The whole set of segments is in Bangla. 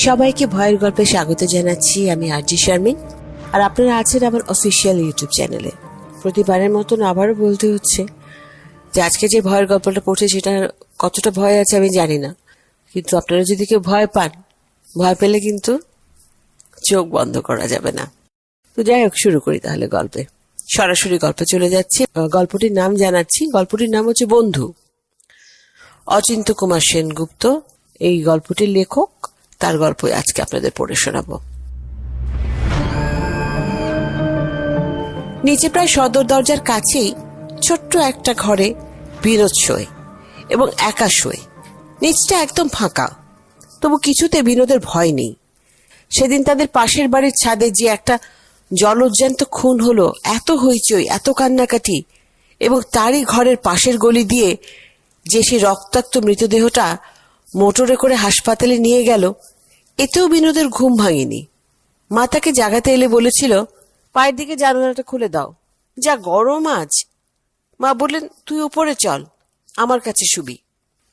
সবাইকে ভয়ের গল্পে স্বাগত জানাচ্ছি। আমি আরজি শারমিন, আর আপনারা আছেন আমার অফিসিয়াল ইউটিউব চ্যানেলে। প্রতিবারের মতন আবারও বলতে হচ্ছে যে আজকে যে ভয়ের গল্পটা পড়ছে সেটা কতটা ভয় আছে আমি জানি না, কিন্তু আপনারা যদি কেউ ভয় পান, ভয় পেলে কিন্তু চোখ বন্ধ করা যাবে না। তো যাই হোক, শুরু করি তাহলে গল্পে। সরাসরি গল্পে চলে যাচ্ছি। গল্পটির নাম জানাচ্ছি। গল্পটির নাম হচ্ছে বন্ধু। অচিন্ত কুমার সেনগুপ্ত এই গল্পটির লেখক। তার গল্প আজকে আপনাদের পড়ে শোনাবো। নিচে প্রায় সদর দরজার কাছেই ছোট্ট একটা ঘরে বিনোদ শোয় এবং একা শোয়। নিচটা একদম ফাঁকা, তবু কিছুতে বিনোদের ভয় নেই। সেদিন তাদের পাশের বাড়ির ছাদে যে একটা জলজ্যান্ত খুন হলো, এত হইচই, এত কান্নাকাটি, এবং তারই ঘরের পাশের গলি দিয়ে যে সে রক্তাক্ত মৃতদেহটা মোটরে করে হাসপাতালে নিয়ে গেল, এতেও বিনোদের ঘুম ভাঙেনি। মা তাকে জাগাতে এলে বলেছিল, পায়ের দিকে জানালাটা খুলে দাও, যা গরম আজ। মা বললেন, তুই উপরে চল, আমার কাছে শুবি।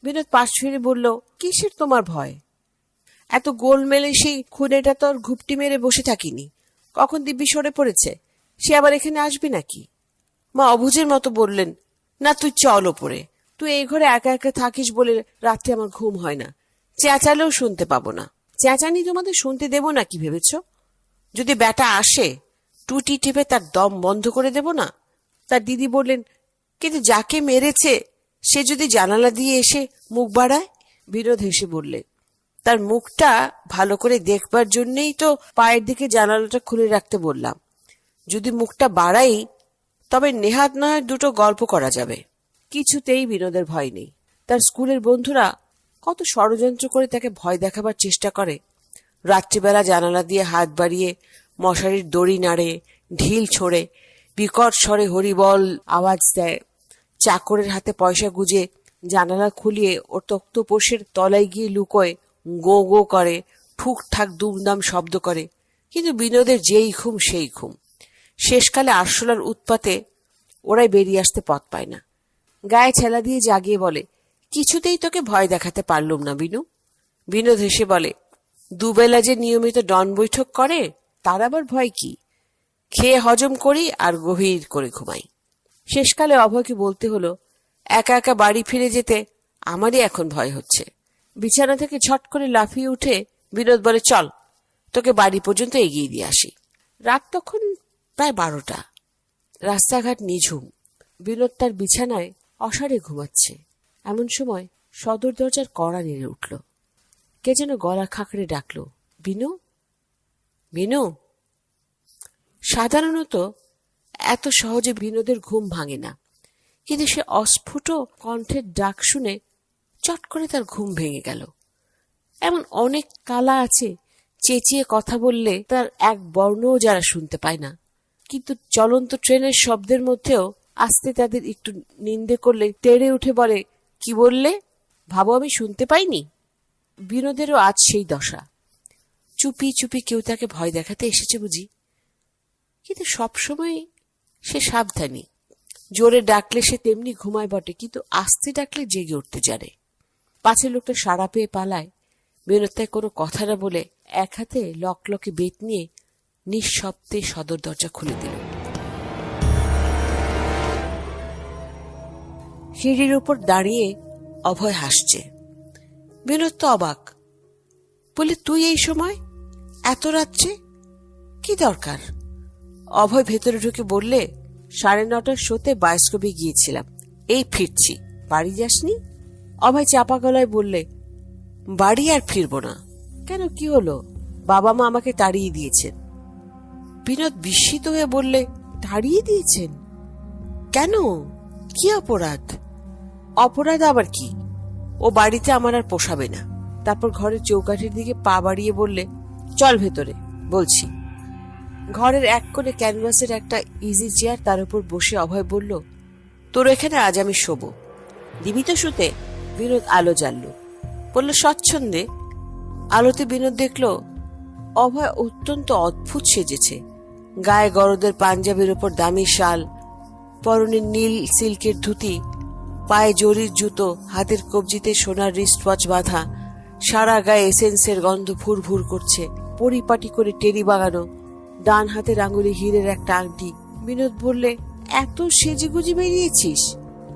বিনোদ পাশ ফিরে বলল, কিসের তোমার ভয়? এত গোলমেলে সেই খুনেটা তোর ঘুপটি মেরে বসে থাকিনি। কখন দিব্যি সরে পড়েছে, সে আবার এখানে আসবি নাকি? মা অবুঝের মতো বললেন, না তুই চল ওপরে। তুই এই ঘরে একা একা থাকিস বলে রাত্রে আমার ঘুম হয় না। চেঁচালেও শুনতে পাবো না। চেঁচানি তোমাদের শুনতে দেবো না কি ভেবেছ? যদি ব্যাটা আসে, টুটি টিপে তার দম বন্ধ করে দেব না? তার দিদি বললেন, কিন্তু যাকে মেরেছে সে যদি জানালা দিয়ে এসে মুখ বাড়ায়? বিনোদ হেসে বললে, তার মুখটা ভালো করে দেখবার জন্যই তো পায়ের দিকে জানালাটা খুলে রাখতে বললাম। যদি মুখটা বাড়াই তবে নেহাত না হয় দুটো গল্প করা যাবে। কিছুতেই বিনোদের ভয় নেই। তার স্কুলের বন্ধুরা কত ষড়যন্ত্র করে তাকে ভয় দেখাবার চেষ্টা করে। রাত্রিবেলা জানালা দিয়ে হাত বাড়িয়ে মশারির দড়ি নাড়ে, ঢিল ছোড়ে, বিকট স্বরে হরিবল আওয়াজ দেয়, চাকরের হাতে পয়সা গুজে জানালা খুলিয়ে ও তক্তপোষের তলায় গিয়ে লুকোয়, গো গো করে, ঠুক ঠাক দুমদাম শব্দ করে। কিন্তু বিনোদের যেই ঘুম সেই ঘুম। শেষকালে আরশোলার উৎপাতে ওরাই বেরিয়ে আসতে পথ পায় না। গায়ে ছেলা দিয়ে জাগিয়ে বলে, কিছুতেই তোকে ভয় দেখাতে পারলুম না বিনু। বিনোদ হেসে বলে, দুবেলা যে নিয়মিত ডন বৈঠক করে, তার আবার ভয় কি? খেয়ে হজম করি আর গভীর করে ঘুমাই। শেষকালে অভয়কে বলতে হলো, একা একা বাড়ি ফিরে যেতে আমারই এখন ভয় হচ্ছে। বিছানা থেকে ঝট করে লাফিয়ে উঠে বিনোদ বলে, চল তোকে বাড়ি পর্যন্ত এগিয়ে দিয়ে আসি। রাত তখন প্রায় 12টা। রাস্তাঘাট নিঝুম। বিনোদ তার বিছানায় অসাড়ে ঘুমাচ্ছে। এমন সময় সদর দরজার কড়া নেড়ে উঠল। কে যেন গলা খাঁকড়ে ডাকলো, বিনু, বিনু। সাধারণত এত সহজে বিনোদের ঘুম ভাঙে না, কিন্তু সে অস্ফুট কণ্ঠের ডাক শুনে চট করে তার ঘুম ভেঙে গেল। এমন অনেক কালা আছে চেঁচিয়ে কথা বললে তার এক বর্ণও যারা শুনতে পায় না, কিন্তু চলন্ত ট্রেনের শব্দের মধ্যেও আস্তে তাদের একটু নিন্দে করলে তেড়ে উঠে বলে, কি বললে? ভাবো আমি শুনতে পাইনি? বিনোদেরও আজ সেই দশা। চুপি চুপি কেউ তাকে ভয় দেখাতে এসেছে বুঝি। কিন্তু সবসময় সে সাবধানী। জোরে ডাকলে সে তেমনি ঘুমায় বটে, কিন্তু আস্তে ডাকলে জেগে উঠতে জানে। পাছে লোকটা সাড়া পেয়ে পালায়। বিনোদ তাই কোনো কথা না বলে এক হাতে লকলকে বেত নিয়ে নিঃশব্দে সদর দরজা খুলে দিল। সিঁড়ির উপর দাঁড়িয়ে অভয় হাসছে। বিনোদ তো অবাক, বলে, তুই এই সময়, এত রাত্রে, কি দরকার? অভয় ভেতরে ঢুকে বললে, 9:30টার শোতে বায়োস্কোপে গিয়েছিলাম, এই ফিরছি। বাড়ি যাসনি? অভয় চাপা গলায় বললে, বাড়ি আর ফিরবো না। কেন, কি হলো? বাবা মা আমাকে তাড়িয়ে দিয়েছেন। বিনোদ বিস্মিত হয়ে বললে, তাড়িয়ে দিয়েছেন? কেন, কি অপরাধ? অপরাধ আবার কি? ও বাড়িতে আমার আর পোষাবে না। তারপর ঘরের চৌকাঠির দিকে পা বাড়িয়ে বললে, চল ভেতরে বলছি। ঘরের এক কোণে ক্যানভাসের একটা ইজি চেয়ার, তার উপর বসে অভয় বলল, তোর এখানে আজ আমি শোবো। দিবি তো শুতে? বিনোদ আলো জ্বালল, বলল, স্বচ্ছন্দে। আলোতে বিনোদ দেখল অভয় অত্যন্ত অদ্ভুত সেজেছে। গায়ে গরদের পাঞ্জাবির ওপর দামি শাল, পরনে নীল সিল্কের ধুতি, পায়ে জরির জুতো, হাতের কবজিতে সোনার রিস্ট ওয়াচ বাঁধা, সারা গায়ে এসেন্সের গন্ধ ফুর ফুর করছে, পরিপাটি করে টেরি বাগানো, ডান হাতের আঙুলে হীরের একটা আংটি। বিনোদ বললে, এত সেজেগুজি বেরিয়েছিস,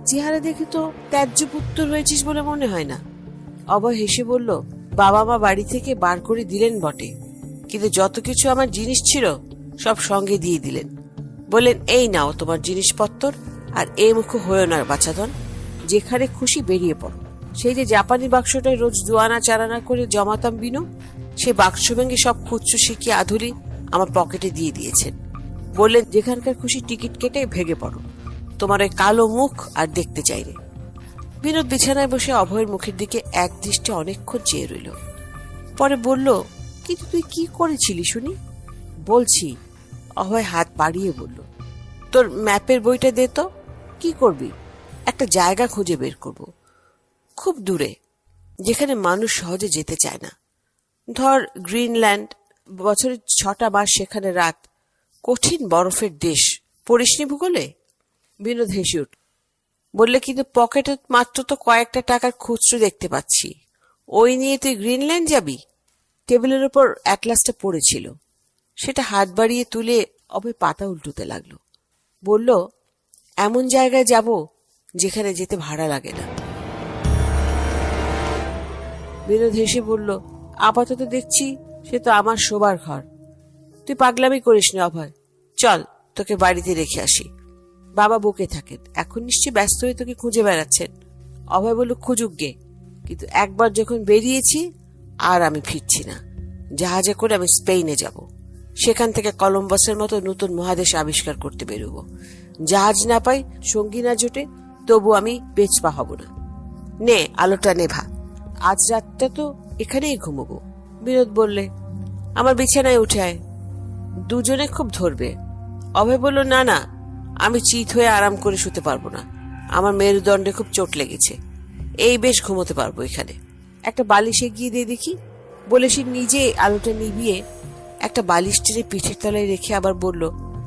চেহারা দেখে তো ত্যায্য পুত্র হয়েছিস বলে মনে হয় না। অভয় হেসে বলল, বাবা মা বাড়ি থেকে বার করে দিলেন বটে, কিন্তু যত কিছু আমার জিনিস ছিল সব সঙ্গে দিয়ে দিলেন। বললেন, এই নাও তোমার জিনিসপত্র, আর এই মুখ হয়েও না বাছাধন, যেখানে খুশি বেরিয়ে পড়ো। সেই যে জাপানি বাক্সটায় রোজ 2 আনা 4 আনা করে জমাতাম বিনু, সে বাক্স ভেঙে সব খুচরো শিখিয়ে আধুলি আমার পকেটে দিয়ে দিয়েছেন। বললেন, যেখানকার খুশি টিকিট কেটে ভেগে পড়ো, তোমার ওই কালো মুখ আর দেখতে চাই রে। বিনোদ বিছানায় বসে অভয়ের মুখের দিকে এক দৃষ্টে অনেকক্ষণ চেয়ে রইল। পরে বলল, কিন্তু তুই কি করেছিলি শুনি? বলছি। অভয় হাত বাড়িয়ে বলল, তোর ম্যাপের বইটা দে তো। কি করবি? একটা জায়গা খুঁজে বের করব, খুব দূরে, যেখানে মানুষ সহজে যেতে চায় না। ধর গ্রিনল্যান্ড, বছরের 6টা মাস সেখানে রাত, কঠিন বরফের দেশ। পড়িসনি ভূগোলে? বিনোদ হেসে উঠল, বললে, কিন্তু পকেটে মাত্র তো কয়েকটা টাকার খুচরো দেখতে পাচ্ছি, ওই নিয়ে তুই গ্রিনল্যান্ড যাবি? টেবিলের ওপর অ্যাটলাসটা পড়েছিল, সেটা হাত বাড়িয়ে তুলে অভয় পাতা উল্টোতে লাগলো। বলল, এমন জায়গায় যাব যেখানে যেতে ভাড়া লাগে না। বিনোদ হেসে বলল, আপাতত দেখছি সে তো আমার শোবার ঘর। তুই পাগলামি করিস না অভয়, চল তোকে বাড়িতে রেখে আসি। বাবা বকে থাকেন, এখন নিশ্চয়ই ব্যস্ত হয়ে তোকে খুঁজে বেড়াচ্ছেন। অভয় বলল, খুঁজুক গে, কিন্তু একবার যখন বেরিয়েছি আর আমি ফিরছি না। জাহাজে করে আমি স্পেনে যাব, সেখান থেকে কলম্বাসের মতো নতুন মহাদেশ আবিষ্কার করতে বেরোব। জাহাজ না পাই, সঙ্গী না জোটে, তবু আমি বেচপা হব না। নে আলোটা নেভা, আজ রাতটা তো এখানেই ঘুমবো। বিনোদ বললে, আমার বিছানায় উঠে আয়, দুজনে খুব ধরবে। অভয় বলল, না না, আমি চিত হয়ে আরাম করে শুতে পারবো না, আমার মেরুদণ্ডে খুব চোট লেগেছে, এই বেশ ঘুমোতে পারবো এখানে। একটা বালিশ এগিয়ে দিয়ে দেখি। বলে সে নিজে আলোটা নিভিয়ে একটা বালিশ টেনে পিঠের তলায় রেখে আবার বলল,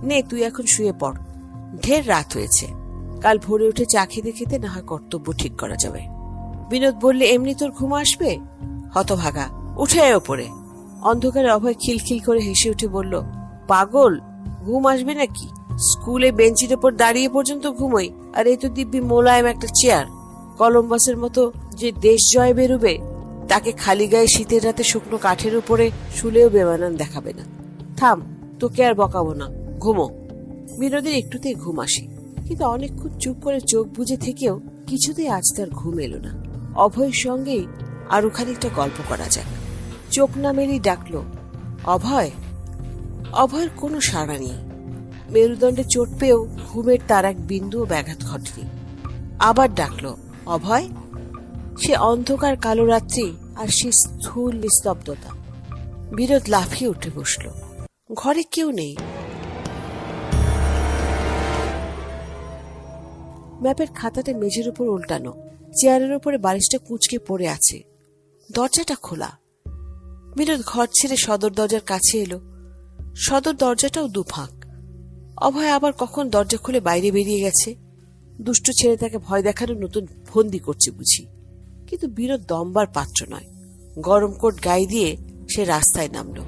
নে তুই এখন শুয়ে পড়, ঢের রাত হয়েছে, কাল ভোরে উঠে চা খেতে খেতে না হয় কর্তব্য ঠিক করা যাবে। বিনোদ বললে, এমনি তোর ঘুম আসবে? হতভাগা, উঠে আয় ওপরে। অন্ধকারে অভয় খিলখিল করে হেসে উঠে বলল, পাগল, ঘুম আসবে নাকি? স্কুলে বেঞ্চির ওপর দাঁড়িয়ে পর্যন্ত ঘুমোই, আর এই তো দিব্যি মোলায়েম একটা চেয়ার। কলম্বাসের মতো যে দেশ জয় বেরোবে, তাকে খালি গায়ে শীতের রাতে শুকনো কাঠের উপরে শুলেও বেমানান দেখাবে না। থাম, তোকে আর বকাবো না, ঘুমো। বিনোদের একটুতেই ঘুম আসে, কিন্তু অনেকক্ষণ চুপ করে চোখ বুজে থেকেও কিছুতেই আজ তার ঘুম এলো না। অভয়ের সঙ্গেই আরো খানিকটা গল্প করা যাক। চোখ না মেলেই ডাকলো, অভয়। অভয়ের কোনো সাড়া নেই। মেরুদণ্ডে চোট পেয়েও ঘুমের তার এক বিন্দুও ব্যাঘাত ঘটেনি। আবার ডাকলো, অভয়। সে অন্ধকার কালো রাত্রি আর সে স্থূল নিস্তব্ধতা। বিনোদ লাফিয়ে উঠে বসল। ঘরে কেউ নেই। ম্যাপের খাতাটা মেঝের উপর উল্টানো, চেয়ারের উপরে বালিশটা কুঁচকে পড়ে আছে, দরজাটা খোলা। বিনোদ ঘর ছেড়ে সদর দরজার কাছে এলো। সদর দরজাটাও দুফাঁক। অভয় আবার কখন দরজা খুলে বাইরে বেরিয়ে গেছে। দুষ্ট ছেলে তাকে ভয় দেখানোর নতুন ফন্দি করছে বুঝি। কিন্তু বিনোদ দমবার পাত্র নয়। গরম কোট গায়ে দিয়ে সে রাস্তায় নামল।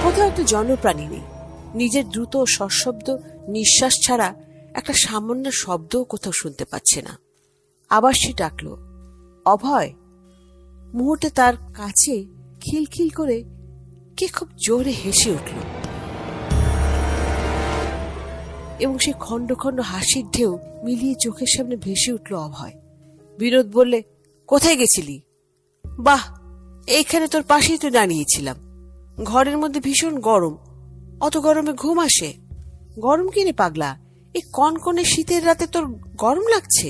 কোথাও একটা জনপ্রাণী নেই। নিজের দ্রুত সশব্দ নিঃশ্বাস ছাড়া একটা সামান্য শব্দও কোথাও শুনতে পাচ্ছে না। আবার সে ডাকল, অভয়। মুহূর্তে তার কাছে খিলখিল করে কে খুব জোরে হেসে উঠল, এবং সে খন্ড খন্ড হাসির ঢেউ মিলিয়ে চোখের সামনে ভেসে উঠল অভয়। বিনোদ বললে, কোথায় গেছিলি? বাহ, এইখানে তোর পাশেই তো দাঁড়িয়েছিলাম। ঘরের মধ্যে ভীষণ গরম, অত গরমে ঘুম আসে? গরম কিনে পাগলা, এই কনকনে শীতের রাতে তোর গরম লাগছে?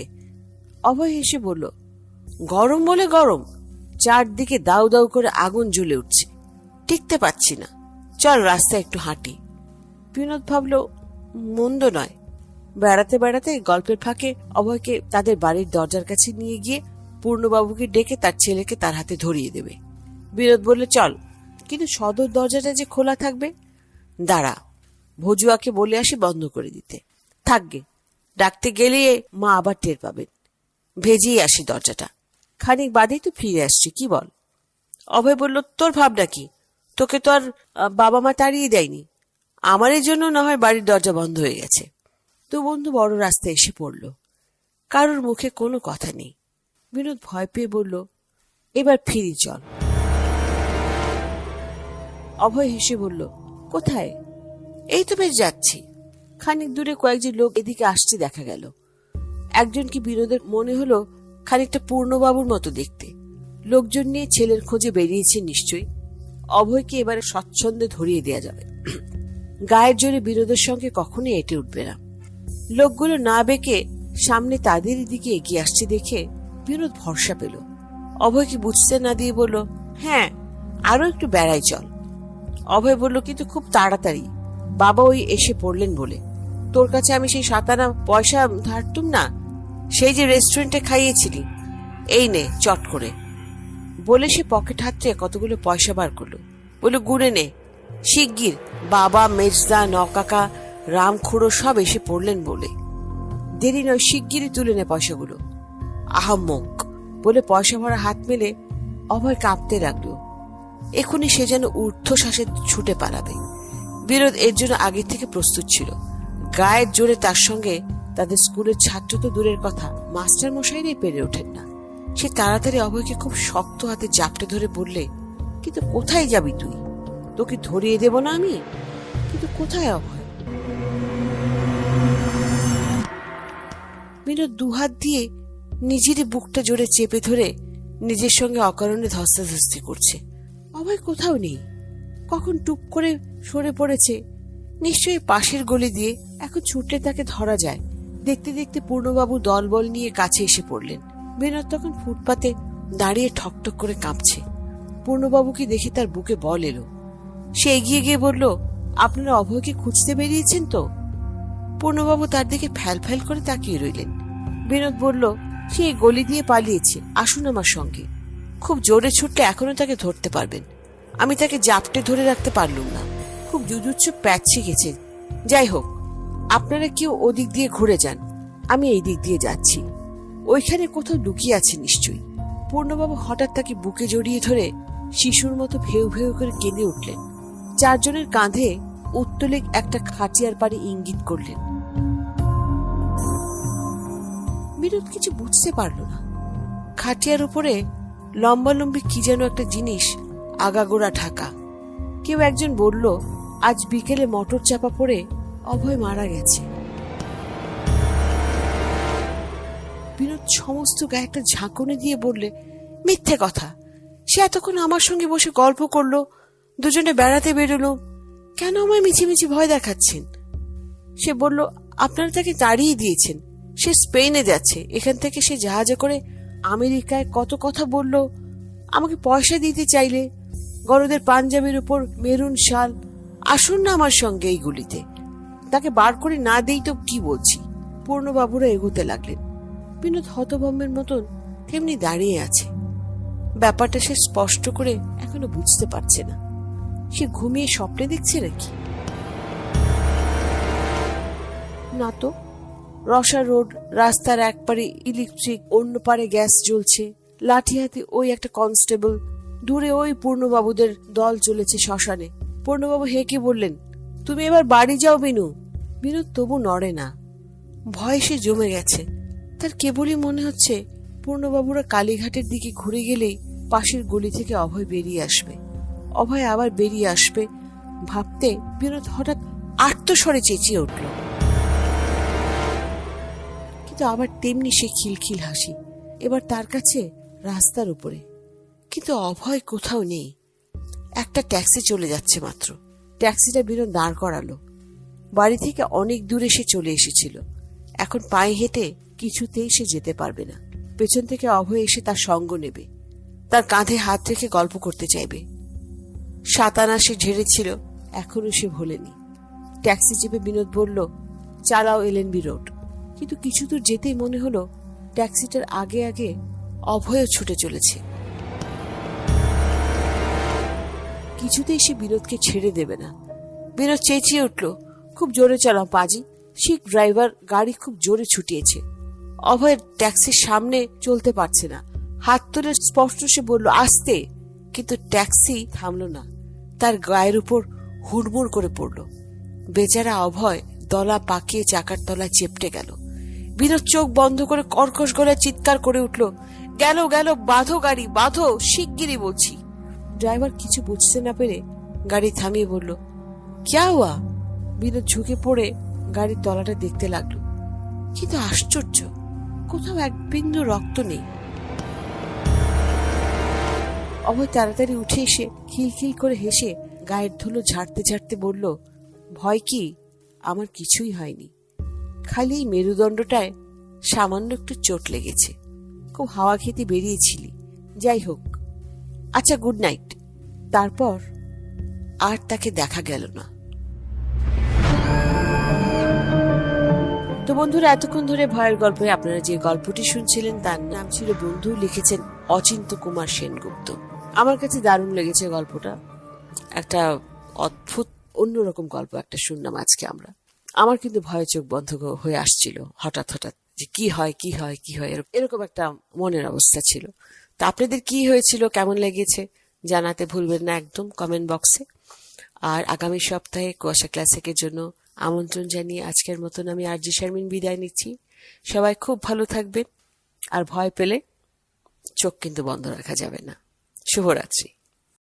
অভয় হেসে বলল, গরম বলে গরম, চারদিকে দাউ দাউ করে আগুন জ্বলে উঠছে, টিকতে পারছি না, চল রাস্তায় একটু হাঁটি। বিনোদ ভাবল, মন্দ নয়। বেড়াতে বেড়াতে গল্পের ফাঁকে অভয়কে তাদের বাড়ির দরজার কাছে নিয়ে গিয়ে পূর্ণবাবুকে ডেকে তার ছেলেকে তার হাতে ধরিয়ে দেবে। বিনোদ বললে, চল, কিন্তু সদর দরজাটা যে খোলা থাকবে। দাঁড়া, ভজুয়াকে বলে আসি বন্ধ করে দিতে। থাকবে, ডাকতে গেলে মা আবার টের পাবেন। ভেজিয়ে আসি দরজাটা। খানিক বাদেই তো ফিরে আসছি, কি বল? অভয় বলল, তোর ভাবনা কি? তোকে তো আর বাবা মা তাড়িয়ে দেয়নি। আমার এই জন্য না হয় বাড়ির দরজা বন্ধ হয়ে গেছে। তো বন্ধু বড় রাস্তায় এসে পড়ল। কারোর মুখে কোনো কথা নেই। বিনোদ ভয় পেয়ে বলল, এবার ফিরি চল। অভয় হেসে বলল, কোথায়? এই তো বেশ যাচ্ছি। খানিক দূরে কয়েকজন লোক এদিকে আসছে দেখা গেল। একজনকে বিনোদের মনে হলো খানিকটা পূর্ণবাবুর মতো দেখতে। লোকজন নিয়ে ছেলের খোঁজে বেরিয়েছে নিশ্চয়ই। অভয়কে এবারে স্বচ্ছন্দে ধরিয়ে দেয়া যাবে। গায়ের জোরে বিনোদের সঙ্গে কখনোই এটে উঠবে না। লোকগুলো না বেঁকে সামনে তাদের দিকে এগিয়ে আসছে দেখে বিনোদ ভরসা পেল। অভয়কে বুঝতে না দিয়ে বলল, হ্যাঁ, আরো একটু বেড়াই চল। অভয় বলল, কিন্তু খুব তাড়াতাড়ি, বাবা ওই এসে পড়লেন বলে। তোর কাছে আমি সেই 7 আনা পয়সা ধারতুম না, সেই যে রেস্টুরেন্টে খাইয়েছিলি, এই নে চট করে। বলে সে পকেট হাতড়ে কতগুলো পয়সা বার করলো। বলল, গুনে নে শিগগির, বাবা, মেজদা, নকাকা, রামখুড়ো সব এসে পড়লেন বলে। দেরি নয়, শিগগিরই তুলে নে পয়সাগুলো। আহাম্মক বলে পয়সা ভরা হাত মেলে অভয় কাঁপতে লাগলো। এখনই সে যেন ঊর্ধ্বশ্বাসে ছুটে পালাবে। বিনোদ এর জন্য আগের থেকে প্রস্তুত ছিল। গায়ের জোরে তার সঙ্গে তাদের স্কুলের ছাত্র তো দূরের কথা, মাস্টার মশাইরাই পেরে ওঠেন না। সে তাড়াতাড়ি অভয়কে খুব শক্ত হাতে জাপটে ধরে বললে, কিন্তু কোথায় যাবি তুই? তোকে ধরিয়ে দেব না আমি? কিন্তু কোথায় অভয়? বিনোদ দুহাত দিয়ে নিজেরই বুকটা জোরে চেপে ধরে নিজের সঙ্গে অকারণে ধস্তাধস্তি করছে। অভয় কোথাও নেই। কখন টুপ করে সরে পড়েছে, নিশ্চয়ই পাশের গলি দিয়ে। এখন ছুটলে তাকে ধরা যায়। দেখতে দেখতে পূর্ণবাবু দলবল নিয়ে কাছে এসে পড়লেন। বিনোদ তখন ফুটপাতে দাঁড়িয়ে ঠকঠক করে কাঁপছে। পূর্ণবাবুকে দেখে তার বুকে বল এলো। সে এগিয়ে গিয়ে বলল, আপনারা অভয়কে খুঁজতে বেরিয়েছেন তো? পূর্ণবাবু তার দিকে ফ্যাল ফ্যাল করে তাকিয়ে রইলেন। বিনোদ বলল, সে এই গলি দিয়ে পালিয়েছে, আসুন আমার সঙ্গে। খুব জোরে ছুটলে এখনো তাকে ধরতে পারবেন। আমি তাকে জাপটে ধরে রাখতে পারলুম না, খুব জুজুৎসু প্যাচে গেছে। যাই হোক, আপনারা কেউ ওদিক দিয়ে ঘুরে যান, আমি এই দিক দিয়ে যাচ্ছি। ওইখানে কোথাও লুকিয়ে আছে নিশ্চয়ই। পূর্ণবাবু হঠাৎ তাকে বুকে জড়িয়ে ধরে শিশুর মতো ভেউ ভেউ করে কেঁদে উঠলেন। চারজনের কাঁধে উত্তোলিক একটা খাটিয়ার পাড়ে ইঙ্গিত করলেন। বিনোদ কিছু বুঝতে পারল না। খাটিয়ার উপরে লম্বালম্বি কি যেন একটা জিনিস আগাগোড়া ঢাকা। কেউ একজন বলল, আজ বিকেলে মোটর চাপা পড়ে অভয় মারা গেছে। বিনোদ সমস্ত গায়ে একটা ঝাঁকুনি দিয়ে বললে, মিথ্যে কথা। সে এতক্ষণ আমার সঙ্গে বসে গল্প করলো, দুজনে বেড়াতে বেরোলো, কেন আমায় মিছিমিছি ভয় দেখাচ্ছেন? সে বলল, আপনারা তাকে তাড়িয়ে দিয়েছেন, সে স্পেনে যাচ্ছে, এখান থেকে সে জাহাজে করে আমেরিকায় কত কথা বলল। আমাকে পয়সা দিতে চাইলে, গরদের পাঞ্জাবির উপর মেরুন শাল। আসুন না আমার সঙ্গে এই গুলিতে। তাকে বার করে না দেই তো কি বলছি। পূর্ণবাবুরা এগোতে লাগলেন। বিনোদ হতভম্বের মতন তেমনি দাঁড়িয়ে আছে। ব্যাপারটা সে স্পষ্ট করে এখনো বুঝতে পারছে না। সে ঘুমিয়ে স্বপ্নে দেখছে নাকি? না তো। রসা রোড, রাস্তার এক পারে ইলেকট্রিক, অন্য পারে গ্যাস জ্বলছে। লাঠি হাতে ওই একটা কনস্টেবল, দূরে ওই পূর্ণবাবুদের দল চলেছে শ্মশানে। পূর্ণবাবু হেঁকে বললেন, তুমি এবার বাড়ি যাও বিনু। বিনোদ তবু নড়ে না। ভয় সে জমে গেছে। তার কেবলই মনে হচ্ছে পূর্ণবাবুরা কালীঘাটের দিকে ঘুরে গেলেই পাশের গলি থেকে অভয় বেরিয়ে আসবে। অভয় আবার বেরিয়ে আসবে ভাবতে বিনোদ হঠাৎ আর্তস্বরে চেঁচিয়ে উঠল। কিন্তু আবার তেমনি সে খিলখিল হাসি। এবার তার কাছে রাস্তার উপরে, কিন্তু অভয় কোথাও নেই। একটা ট্যাক্সি চলে যাচ্ছে মাত্র। ট্যাক্সিটা বিনোদ দাঁড় করালো। বাড়ি থেকে অনেক দূরে সে চলে এসেছিল। এখন পায়ে হেঁটে কিছুতেই সে যেতে পারবে না। পেছন থেকে অভয় এসে তার সঙ্গ নেবে, তার কাঁধে হাত রেখে গল্প করতে চাইবে। 7 আনা সে ঝেড়েছিল, এখনো সে ভোলেনি। ট্যাক্সি চেপে বিনোদ বলল, চালাও এলএনবি রোড। কিন্তু কিছু দূর যেতেই মনে হলো ট্যাক্সিটার আগে আগে অভয়ও ছুটে চলেছে। কিছুতেই সে বিনোদকে ছেড়ে দেবে না। বিনোদ চেঁচিয়ে উঠল, খুব জোরে চালাও পাজি। শিখ ড্রাইভার গাড়ি খুব জোরে ছুটিয়েছে। অভয়ের ট্যাক্সির সামনে চলতে পারছে না, হাত তুলে স্পষ্ট সে বলল, আসতে। কিন্তু ট্যাক্সি থামলো না, তার গায়ের উপর হুড়মুড় করে পড়ল। বেচারা অভয় দলা পাকিয়ে চাকার তলায় চেপটে গেল। বিনোদ চোখ বন্ধ করে কর্কশ গলায় চিৎকার করে উঠল, গেল গেল, বাঁধো গাড়ি, বাঁধো, শিগগিরই বলছি। ড্রাইভার কিছু বুঝতে না পেরে গাড়ি থামিয়ে বলল, ক্যা হুয়া? বিনোদ ঝুঁকে পড়ে গাড়ির তলাটা দেখতে লাগলো। কিন্তু আশ্চর্য, কোথাও এক বিন্দু রক্ত নেই। অভয় তাড়াতাড়ি উঠে এসে খিলখিল করে হেসে গায়ের ধুলো ঝাড়তে ঝাড়তে বলল, ভয় কি? আমার কিছুই হয়নি, খালি এই মেরুদণ্ডটায় সামান্য একটু চোট লেগেছে। খুব হাওয়া খেতে বেরিয়েছিলি, যাই হোক। আচ্ছা, গুড নাইট। তারপর আর তাকে দেখা গেল না। তো বন্ধুরা, এতক্ষণ ধরে ভয়ের গল্পে আপনারা যে গল্পটি শুনছিলেন তার নাম ছিল বন্ধু, লিখেছেন অচিন্ত কুমার সেনগুপ্ত। আমার কাছে দারুণ লেগেছে গল্পটা। একটা অদ্ভুত অন্যরকম গল্প একটা শুনলাম আজকে আমরা। আমার কিন্তু ভয়ে চোখ বন্ধ হয়ে আসছিল হঠাৎ হঠাৎ, যে কি হয় কি হয় কি হয়, এরকম একটা মনের অবস্থা ছিল। তা আপনাদের কি হয়েছিল, কেমন লেগেছে জানাতে ভুলবেন না একদম কমেন্ট বক্সে। আর আগামী সপ্তাহে কুয়াশা ক্লাসিকের জন্য আমন্ত্রণ জানিয়ে আজকের মতন আমি আরজি শারমিন বিদায় নিচ্ছি। সবাই খুব ভালো থাকবেন, আর ভয় পেলে চোখ কিন্তু বন্ধ রাখা যাবে না। শুভরাত্রি।